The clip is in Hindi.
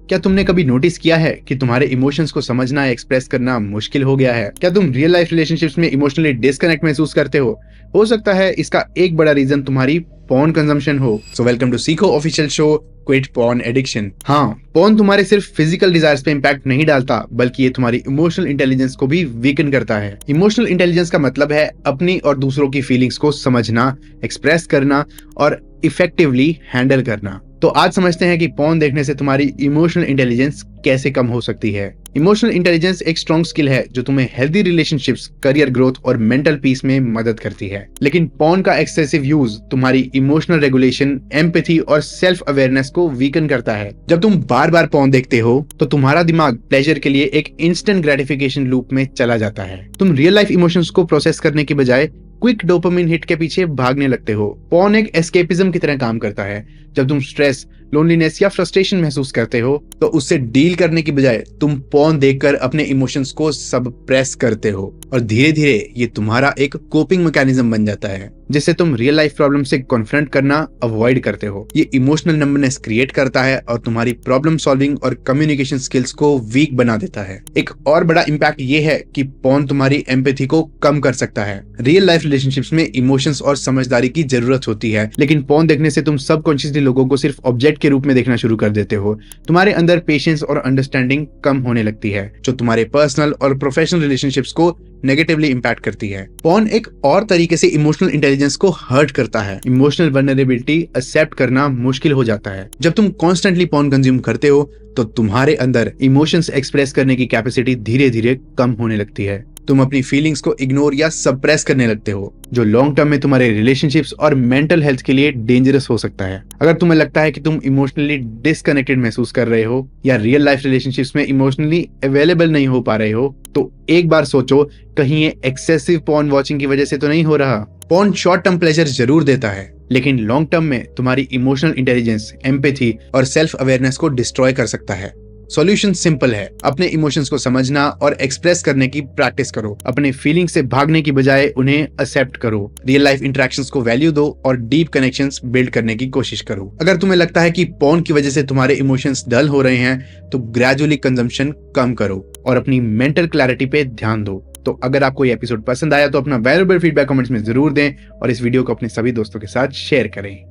क्या तुमने कभी नोटिस किया है कि तुम्हारे इमोशंस को समझना एक्सप्रेस करना मुश्किल हो गया है? क्या तुम रियल लाइफ रिलेशनशिप्स में इमोशनली डिस्कनेक्ट महसूस करते हो सकता है इसका एक बड़ा रीजन तुम्हारी पॉर्न कंजम्पशन हो। सो वेलकम टू सीखो official show quit porn addiction. हाँ, पॉर्न तुम्हारे सिर्फ फिजिकल डिजायर्स पे इंपैक्ट नहीं डालता, बल्कि ये तुम्हारी इमोशनल इंटेलिजेंस को भी वीकन करता है। इमोशनल इंटेलिजेंस का मतलब है अपनी और दूसरों की फीलिंग्स को समझना, एक्सप्रेस करना और इफेक्टिवली हैंडल करना। तो आज समझते हैं कि पॉर्न देखने से तुम्हारी इमोशनल इंटेलिजेंस कैसे कम हो सकती है। इमोशनल इंटेलिजेंस एक स्ट्रॉन्ग स्किल है जो तुम्हें हेल्दी रिलेशनशिप्स, करियर ग्रोथ और मेंटल पीस में मदद करती है। लेकिन पॉर्न का एक्सेसिव यूज तुम्हारी इमोशनल रेगुलेशन, एम्पैथी और सेल्फ अवेयरनेस को वीकन करता है। जब तुम बार बार पॉर्न देखते हो तो तुम्हारा दिमाग प्लेजर के लिए एक इंस्टेंट ग्रेटिफिकेशन लूप में चला जाता है। तुम रियल लाइफ इमोशंस को प्रोसेस करने की बजाय क्विक डोपामिन हिट के पीछे भागने लगते हो। पॉर्न एक एस्केपिज्म की तरह काम करता है। जब तुम स्ट्रेस, लोनलीनेस या फ्रस्ट्रेशन महसूस करते हो तो उससे डील करने की बजाय तुम पॉर्न देखकर अपने इमोशंस को सप्रेस करते हो और धीरे धीरे ये तुम्हारा एक कोपिंग मैकेनिज्म बन जाता है, जिससे तुम रियल लाइफ प्रॉब्लम से कॉन्फ्रंट करना अवॉइड करते हो। ये इमोशनल नंबरनेस क्रिएट करता है और तुम्हारी प्रॉब्लम सॉल्विंग और कम्युनिकेशन स्किल्स को वीक बना देता है। एक और बड़ा इम्पैक्ट ये है कि पॉर्न तुम्हारी एम्पैथी को कम कर सकता है। रियल लाइफ रिलेशनशिप्स में इमोशंस और समझदारी की जरूरत होती है, लेकिन पॉर्न देखने से तुम सबकॉन्शियसली लोगों को सिर्फ ऑब्जेक्ट के रूप में देखना शुरू कर देते हो। तुम्हारे अंदर पेशेंस और अंडरस्टैंडिंग कम होने लगती है, जो तुम्हारे पर्सनल और प्रोफेशनल रिलेशनशिप्स को नेगेटिवली इंपैक्ट करती है। पॉर्न एक और तरीके से इमोशनल इंटेलिजेंस को हर्ट करता है। इमोशनल वल्नरेबिलिटी एक्सेप्ट करना मुश्किल हो जाता है। जब तुम कॉन्स्टेंटली पॉर्न कंज्यूम करते हो तो तुम्हारे अंदर इमोशंस एक्सप्रेस करने की कैपेसिटी धीरे धीरे कम होने लगती है। तुम अपनी फीलिंग्स को इग्नोर या सप्रेस करने लगते हो, जो लॉन्ग टर्म में तुम्हारे रिलेशनशिप्स और मेंटल हेल्थ के लिए डेंजरस हो सकता है। अगर तुम्हें लगता है कि तुम इमोशनली डिस्कनेक्टेड महसूस कर रहे हो या रियल लाइफ रिलेशनशिप्स में इमोशनली अवेलेबल नहीं हो पा रहे हो, तो एक बार सोचो, कहीं ये एक्सेसिव पॉर्न वॉचिंग की वजह से तो नहीं हो रहा। पॉर्न शॉर्ट टर्म प्लेजर जरूर देता है, लेकिन लॉन्ग टर्म में तुम्हारी इमोशनल इंटेलिजेंस, एम्पैथी और सेल्फ अवेयरनेस को डिस्ट्रॉय कर सकता है। सॉल्यूशन सिंपल है, अपने इमोशंस को समझना और एक्सप्रेस करने की प्रैक्टिस करो। अपने फीलिंग्स से भागने की बजाय उन्हें एक्सेप्ट करो। रियल लाइफ इंटरेक्शंस को वैल्यू दो और डीप कनेक्शंस बिल्ड करने की कोशिश करो। अगर तुम्हें लगता है कि पॉर्न की वजह से तुम्हारे इमोशंस डल हो रहे हैं, तो ग्रेजुअली कंजम्पशन कम करो और अपनी मेंटल क्लैरिटी पे ध्यान दो। तो अगर आपको ये एपिसोड पसंद आया तो अपना वैल्यूएबल फीडबैक कमेंट्स में जरूर दें और इस वीडियो को अपने सभी दोस्तों के साथ शेयर करें।